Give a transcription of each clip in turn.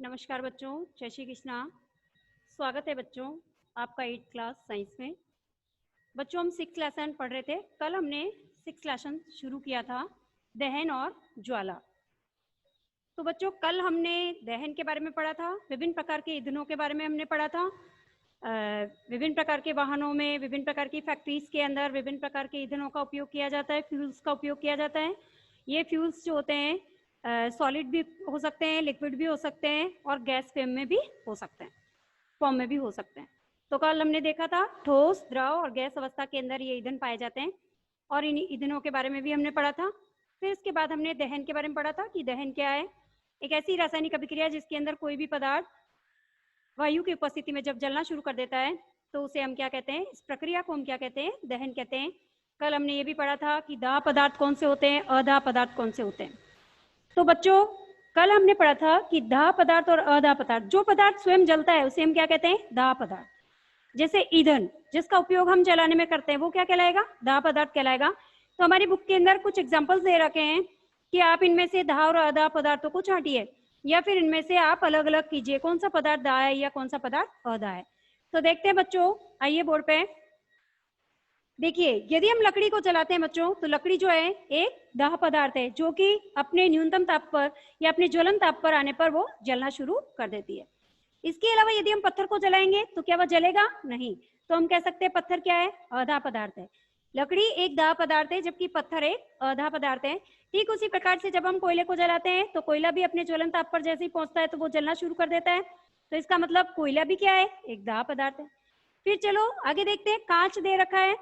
नमस्कार बच्चों, जय श्री कृष्णा। स्वागत है बच्चों आपका 8th क्लास साइंस में। बच्चों हम 6th लेसन पढ़ रहे थे। कल हमने 6th लेसन शुरू किया था दहन और ज्वाला। तो बच्चों कल हमने दहन के बारे में पढ़ा था, विभिन्न प्रकार के ईंधनों के बारे में हमने पढ़ा था। विभिन्न प्रकार के वाहनों में, विभिन्न प्रकार की फैक्ट्रीज के अंदर विभिन्न प्रकार के ईंधनों का उपयोग किया जाता है, फ्यूल्स का उपयोग किया जाता है। ये फ्यूल्स जो होते हैं सॉलिड भी हो सकते हैं, लिक्विड भी हो सकते हैं और गैस फॉर्म में भी हो सकते हैं, फॉर्म में भी हो सकते हैं। तो कल हमने देखा था ठोस, द्रव और गैस अवस्था के अंदर ये ईंधन पाए जाते हैं और इन ईंधनों के बारे में भी हमने पढ़ा था। फिर इसके बाद हमने दहन के बारे में पढ़ा था कि दहन क्या है। एक ऐसी रासायनिक अभिक्रिया जिसके अंदर कोई भी पदार्थ वायु की उपस्थिति में जब जलना शुरू कर देता है तो उसे हम क्या कहते हैं, इस प्रक्रिया को हम क्या कहते हैं, दहन कहते हैं। कल हमने ये भी पढ़ा था कि दाह पदार्थ कौन से होते हैं, अदाह पदार्थ कौन से होते हैं। तो बच्चों कल हमने पढ़ा था कि दाह पदार्थ और अदाह पदार्थ, जो पदार्थ स्वयं जलता है उसे हम क्या कहते हैं, दाह पदार्थ। जैसे ईंधन जिसका उपयोग हम जलाने में करते हैं वो क्या कहलाएगा, दाह पदार्थ कहलाएगा। तो हमारी बुक के अंदर कुछ एग्जाम्पल्स दे रखे हैं कि आप इनमें से दाह और अदाह पदार्थों को छांटिए या फिर इनमें से आप अलग अलग कीजिए कौन सा पदार्थ दाह है या कौन सा पदार्थ अदाह है। तो देखते हैं बच्चों, आइए बोर्ड पे देखिए। यदि हम लकड़ी को जलाते हैं बच्चों तो लकड़ी जो है एक दाह पदार्थ है जो कि अपने न्यूनतम ताप पर या अपने ज्वलन ताप पर आने पर वो जलना शुरू कर देती है। इसके अलावा यदि हम पत्थर को जलाएंगे तो क्या वह जलेगा, नहीं। तो हम कह सकते हैं पत्थर क्या है, अदाह पदार्थ है। लकड़ी एक दाह पदार्थ है जबकि पत्थर एक अदाह पदार्थ है। ठीक उसी प्रकार से जब हम कोयले को जलाते हैं तो कोयला भी अपने ज्वलन ताप पर जैसे ही पहुंचता है तो वो जलना शुरू कर देता है। तो इसका मतलब कोयला भी क्या है, एक दाह पदार्थ है। फिर चलो आगे देखते हैं, कांच दे रखा है।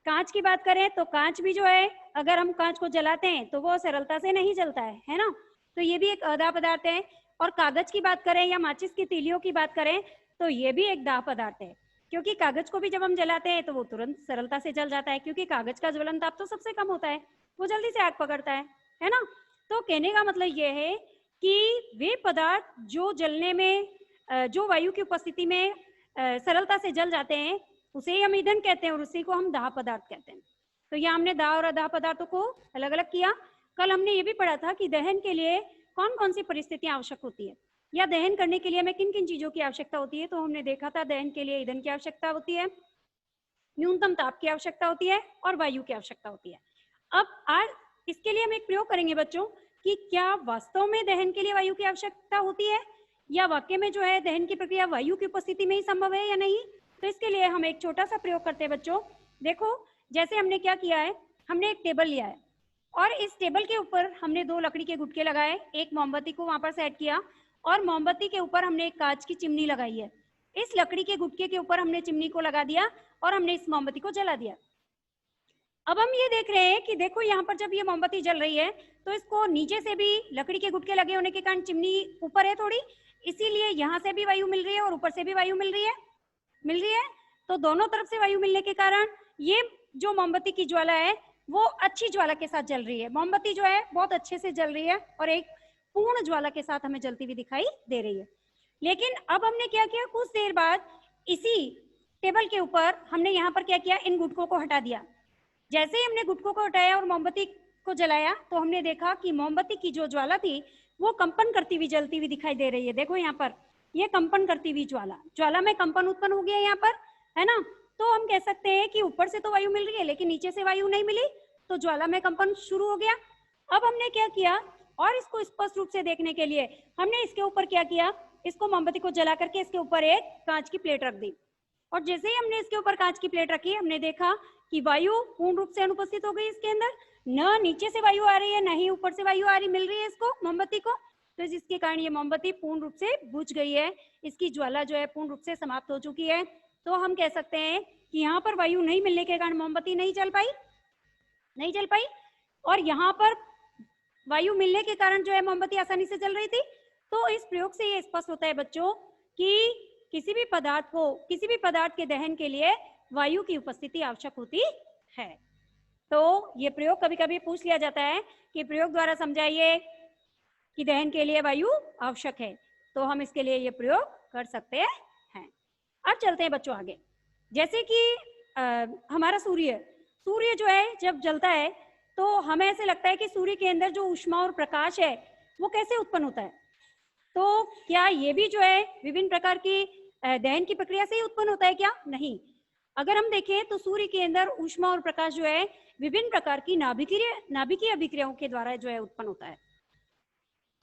कांच की बात करें तो कांच भी जो है अगर हम कांच को जलाते हैं तो वो सरलता से नहीं जलता है ना। तो ये भी एक अदाह पदार्थ है। और कागज की बात करें या माचिस की तीलियों की बात करें तो ये भी एक दाह पदार्थ है, क्योंकि कागज को भी जब हम जलाते हैं तो वो तुरंत सरलता से जल जाता है, क्योंकि कागज का ज्वलन ताप तो सबसे कम होता है, वो जल्दी से आग पकड़ता है ना। तो कहने का मतलब ये है कि वे पदार्थ जो जलने में जो वायु की उपस्थिति में सरलता से जल जाते हैं उसे ही हम ईंधन कहते हैं और उसी को हम दाह पदार्थ कहते हैं। तो यहाँ हमने दाह और अदाह पदार्थों को अलग अलग किया। कल हमने ये भी पढ़ा था कि दहन के लिए कौन कौन सी परिस्थितियां आवश्यक होती है या दहन करने के लिए हमें किन किन चीजों की आवश्यकता होती है। तो हमने देखा था दहन के लिए ईंधन की आवश्यकता होती है, न्यूनतम ताप की आवश्यकता होती है और वायु की आवश्यकता होती है। अब आज इसके लिए हम एक प्रयोग करेंगे बच्चों कि क्या वास्तव में दहन के लिए वायु की आवश्यकता होती है या वाकई में जो है दहन की प्रक्रिया वायु की उपस्थिति में ही संभव है या नहीं। तो इसके लिए हम एक छोटा सा प्रयोग करते हैं बच्चों। देखो जैसे हमने क्या किया है, हमने एक टेबल लिया है और इस टेबल के ऊपर हमने दो लकड़ी के गुटके लगाए, एक मोमबत्ती को वहां पर सेट किया और मोमबत्ती के ऊपर हमने एक कांच की चिमनी लगाई है। इस लकड़ी के गुटके के ऊपर हमने चिमनी को लगा दिया और हमने इस मोमबत्ती को जला दिया। अब हम ये देख रहे हैं कि देखो यहाँ पर जब ये मोमबत्ती जल रही है तो इसको नीचे से भी लकड़ी के गुटके लगे होने के कारण चिमनी ऊपर है थोड़ी, इसीलिए यहाँ से भी वायु मिल रही है और ऊपर से भी वायु मिल रही है। तो दोनों तरफ से वायु मिलने के कारण ये जो मोमबत्ती की ज्वाला है वो अच्छी ज्वाला के साथ जल रही है। मोमबत्ती जो है बहुत अच्छे से जल रही है और एक पूर्ण ज्वाला के साथ हमें जलती हुई दिखाई दे रही है। लेकिन अब हमने क्या किया, कुछ देर बाद इसी टेबल के ऊपर हमने यहाँ पर क्या किया, इन गुटकों को हटा दिया। जैसे ही हमने गुटकों को हटाया और मोमबत्ती को जलाया तो हमने देखा कि मोमबत्ती की जो ज्वाला थी वो कंपन करती हुई जलती हुई दिखाई दे रही है। देखो यहाँ पर ये कंपन करती हुई ज्वाला में कंपन उत्पन्न हो गया यहाँ पर, है ना। तो हम कह सकते हैं कि ऊपर से तो वायु मिल रही है लेकिन नीचे से वायु नहीं मिली, तो ज्वाला में कंपन शुरू हो गया। अब हमने क्या किया, और इसको स्पष्ट रूप से देखने के लिए हमने इसके ऊपर क्या किया, इसको मोमबत्ती को जला करके इसके ऊपर एक कांच की प्लेट रख दी और जैसे ही हमने इसके ऊपर कांच की प्लेट रखी हमने देखा कि वायु पूर्ण रूप से अनुपस्थित हो गई इसके अंदर। न नीचे से वायु आ रही है न ही ऊपर से वायु आ रही मिल रही है इसको मोमबत्ती को। तो जिसके कारण ये मोमबत्ती पूर्ण रूप से बुझ गई है, इसकी ज्वाला जो है पूर्ण रूप से समाप्त हो चुकी है। तो हम कह सकते हैं कि यहाँ पर वायु नहीं मिलने के कारण मोमबत्ती नहीं जल पाई और यहाँ पर वायु मिलने के कारण जो है मोमबत्ती आसानी से जल रही थी। तो इस प्रयोग से ये स्पष्ट होता है बच्चों कि किसी भी पदार्थ के दहन के लिए वायु की उपस्थिति आवश्यक होती है। तो ये प्रयोग कभी कभी पूछ लिया जाता है कि प्रयोग द्वारा समझाइए कि दहन के लिए वायु आवश्यक है, तो हम इसके लिए ये प्रयोग कर सकते हैं। अब चलते हैं बच्चों आगे। जैसे कि हमारा सूर्य जो है जब जलता है तो हमें ऐसे लगता है कि सूर्य के अंदर जो ऊष्मा और प्रकाश है वो कैसे उत्पन्न होता है। तो क्या ये भी जो है विभिन्न प्रकार की दहन की प्रक्रिया से ही उत्पन्न होता है क्या? नहीं। अगर हम देखें तो सूर्य के अंदर ऊष्मा और प्रकाश जो है विभिन्न प्रकार की नाभिकीय अभिक्रियाओं के द्वारा जो है उत्पन्न होता है।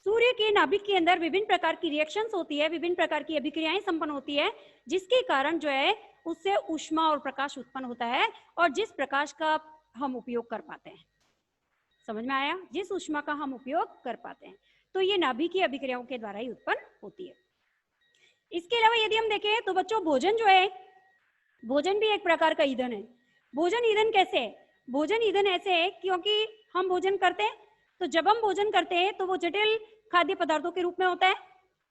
सूर्य के नाभिक के अंदर विभिन्न प्रकार की रिएक्शंस होती है, विभिन्न प्रकार की अभिक्रियाएं संपन्न होती है, जिसके कारण जो है उससे ऊष्मा और प्रकाश उत्पन्न होता है, और जिस प्रकाश का हम उपयोग कर पाते हैं। समझ में आया? जिस ऊष्मा का हम उपयोग कर पाते हैं, तो ये नाभिकीय अभिक्रियाओं के द्वारा ही उत्पन्न होती है। इसके अलावा यदि हम देखें तो बच्चों, भोजन जो है, भोजन भी एक प्रकार का ईंधन है। भोजन ईंधन कैसे है? भोजन ईंधन ऐसे है क्योंकि हम भोजन करते हैं, तो जब हम भोजन करते हैं तो वो जटिल खाद्य पदार्थों के रूप में होता है।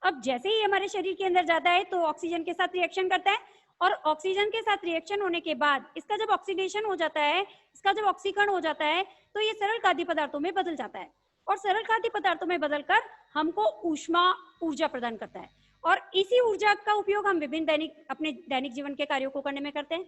अब जैसे ही हमारे शरीर के अंदर जाता है तो ऑक्सीजन के साथ रिएक्शन करता है, और ऑक्सीजन के साथ रिएक्शन होने के बाद इसका जब ऑक्सीडेशन हो जाता है, इसका जब ऑक्सीकरण हो जाता है, तो ये सरल खाद्य पदार्थों में बदल जाता है, और सरल खाद्य पदार्थों में बदलकर हमको ऊर्जा प्रदान करता है, और इसी ऊर्जा का उपयोग हम अपने दैनिक जीवन के कार्यों को करने में करते हैं।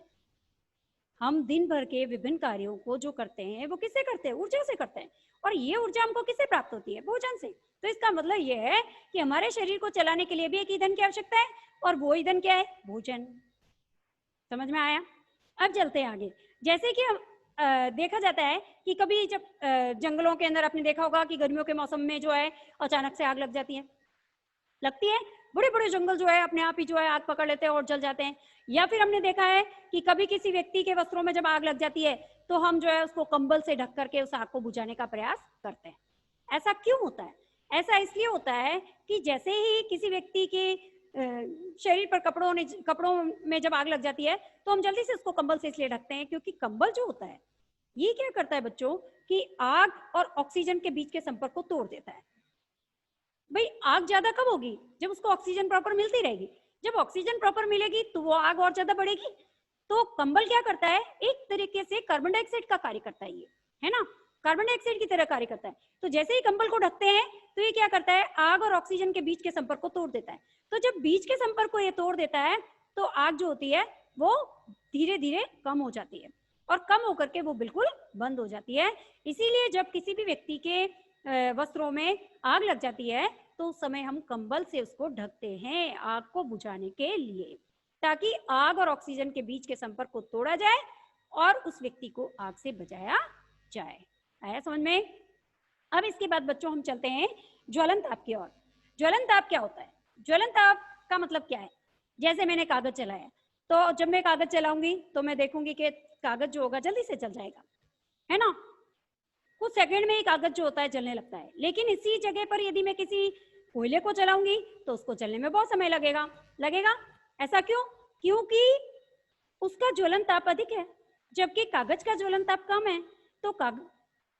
हम दिन भर के विभिन्न कार्यों को जो करते हैं वो किससे करते हैं? ऊर्जा से करते हैं, और ये ऊर्जा हमको किससे प्राप्त होती है? भोजन से। तो इसका मतलब ये है कि हमारे शरीर को चलाने के लिए भी एक ईंधन की आवश्यकता है, और वो ईंधन क्या है? भोजन। समझ में आया? अब चलते हैं आगे। जैसे कि देखा जाता है कि कभी जब जंगलों के अंदर आपने देखा होगा कि गर्मियों के मौसम में जो है अचानक से आग लग जाती है, लगती है। बड़े बड़े जंगल जो है अपने आप ही जो है आग पकड़ लेते हैं और जल जाते हैं। या फिर हमने देखा है कि कभी किसी व्यक्ति के वस्त्रों में जब आग लग जाती है तो हम जो है उसको कंबल से ढक करके उस आग को बुझाने का प्रयास करते हैं। ऐसा क्यों होता है? ऐसा इसलिए होता है कि जैसे ही किसी व्यक्ति के शरीर पर कपड़ों में जब आग लग जाती है तो हम जल्दी से उसको कंबल से इसलिए ढकते हैं, क्योंकि कंबल जो होता है ये क्या करता है बच्चों कि आग और ऑक्सीजन के बीच के संपर्क को तोड़ देता है। भाई आग ज्यादा कब होगी? जब उसको ऑक्सीजन प्रॉपर मिलती रहेगी। जब ऑक्सीजन प्रॉपर मिलेगी तो वो आग और ज्यादा बढ़ेगी। तो कंबल क्या करता है? एक तरीके से कार्बन डाइऑक्साइड का कार्य करता है, ये है ना, कार्बन डाइऑक्साइड की तरह कार्य करता है। तो जैसे ही कंबल को ढकते हैं तो ये क्या करता है? आग और ऑक्सीजन के बीच के संपर्क को तोड़ देता है। तो जब बीच के संपर्क को ये तोड़ देता है तो आग जो होती है वो धीरे धीरे कम हो जाती है, और कम होकर के वो बिल्कुल बंद हो जाती है। इसीलिए जब किसी भी व्यक्ति के वस्त्रों में आग लग जाती है तो उस समय हम कंबल से उसको ढकते हैं आग को बुझाने के लिए, ताकि आग और ऑक्सीजन के बीच के संपर्क को तोड़ा जाए और उस व्यक्ति को आग से बचाया जाए। आया समझ में? अब इसके बाद बच्चों हम चलते हैं ज्वलन ताप की ओर। ज्वलन ताप क्या होता है? ज्वलन ताप का मतलब क्या है? जैसे मैंने कागज चलाया, तो जब मैं कागज चलाऊंगी तो मैं देखूंगी कि कागज जो होगा जल्दी से जल जाएगा, है ना, कुछ सेकंड में ही कागज जो होता है जलने लगता है। लेकिन इसी जगह पर यदि मैं किसी कोयले को जलाऊंगी तो उसको जलने में बहुत समय लगेगा। ऐसा क्यों? क्योंकि उसका ज्वलन ताप अधिक है, जबकि कागज का ज्वलन ताप कम है। तो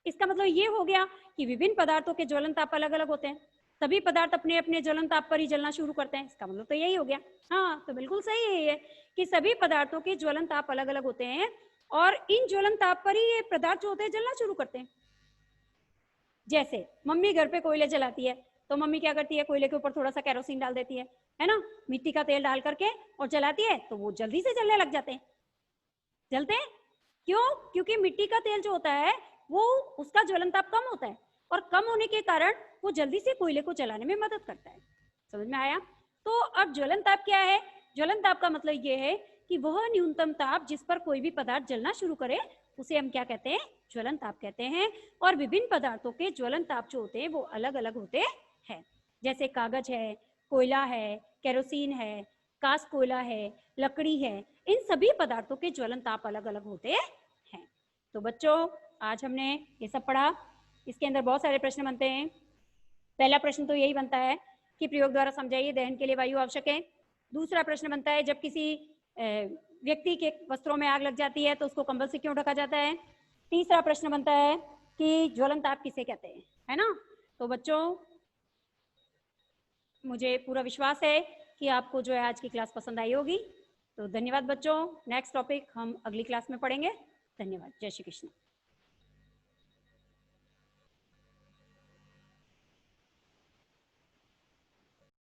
इसका मतलब ये हो गया कि विभिन्न पदार्थों के ज्वलन ताप अलग अलग होते हैं। सभी पदार्थ अपने अपने ज्वलन ताप पर ही जलना शुरू करते हैं। इसका मतलब तो यही हो गया। हाँ, तो बिल्कुल सही है ये कि सभी पदार्थों के ज्वलन ताप अलग अलग होते हैं, और इन ज्वलन ताप पर ही ये पदार्थ जो होते हैं जलना शुरू करते हैं। जैसे मम्मी घर पे कोयले जलाती है तो मम्मी क्या करती है? कोयले के ऊपर थोड़ा सा केरोसिन डाल देती है ना, मिट्टी का तेल डाल करके, और जलाती है तो वो जल्दी से जलने लग जाते हैं। जलते हैं क्यों? क्योंकि मिट्टी का तेल जो होता है वो उसका ज्वलन ताप कम होता है, और कम होने के कारण वो जल्दी से कोयले को जलाने में मदद करता है। समझ में आया? तो अब ज्वलन ताप क्या है? ज्वलन ताप का मतलब ये है कि वह न्यूनतम ताप जिस पर कोई भी पदार्थ जलना शुरू करे उसे हम क्या कहते हैं? ज्वलन ताप कहते हैं। और विभिन्न पदार्थों के ज्वलन ताप जो होते हैं वो अलग अलग होते हैं। जैसे कागज है, कोयला है, केरोसिन है, कास्ट कोयला है, लकड़ी है, इन सभी पदार्थों के ज्वलन ताप अलग अलग होते हैं। तो बच्चों आज हमने ये सब पढ़ा। इसके अंदर बहुत सारे प्रश्न बनते हैं। पहला प्रश्न तो यही बनता है कि प्रयोग द्वारा समझाइए दहन के लिए वायु आवश्यक है। दूसरा प्रश्न बनता है जब किसी व्यक्ति के वस्त्रों में आग लग जाती है तो उसको कंबल से क्यों ढका जाता है। तीसरा प्रश्न बनता है कि ज्वलन ताप किसे कहते हैं, है ना। तो बच्चों मुझे पूरा विश्वास है कि आपको जो है आज की क्लास पसंद आई होगी। तो धन्यवाद बच्चों। नेक्स्ट टॉपिक हम अगली क्लास में पढ़ेंगे। धन्यवाद। जय श्री कृष्ण।